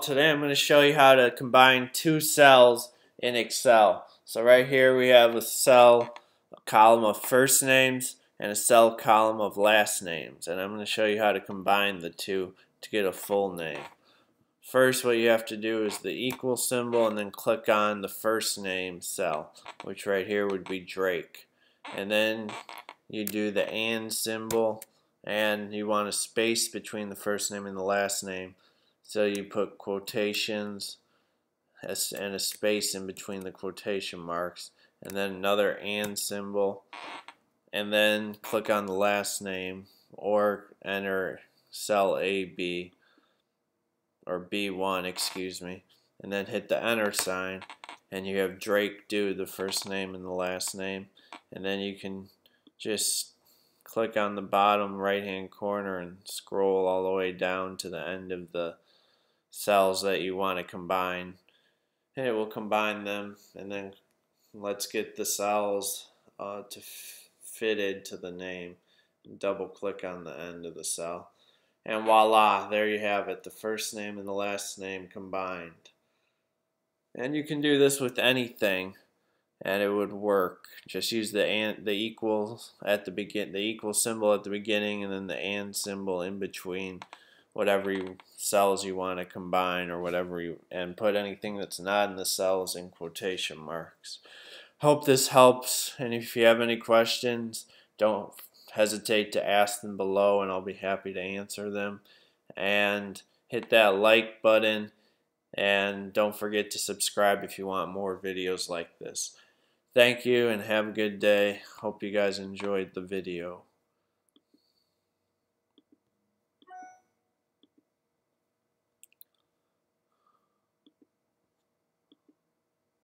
Today I'm going to show you how to combine two cells in Excel. So right here we have a column of first names and a cell column of last names, and I'm going to show you how to combine the two to get a full name. First, what you have to do is the equal symbol and then click on the first name cell, which right here would be Drake. And then you do the and symbol, and you want a space between the first name and the last name. So you put quotations and a space in between the quotation marks, and then another and symbol, and then click on the last name or enter cell AB or B1, excuse me, and then hit the enter sign, and you have Drake do the first name and the last name, and then you can just click on the bottom right hand corner and scroll all the way down to the end of the cells that you want to combine, and it will combine them. And then let's get the cells fitted to the name. Double click on the end of the cell, and voila, there you have it, the first name and the last name combined. And you can do this with anything and it would work. Just use the equal at the equal symbol at the beginning, and then the and symbol in between whatever cells you want to combine, or and put anything that's not in the cells in quotation marks. Hope this helps, and if you have any questions, don't hesitate to ask them below and I'll be happy to answer them. And hit that like button, and don't forget to subscribe if you want more videos like this. Thank you and have a good day. Hope you guys enjoyed the video.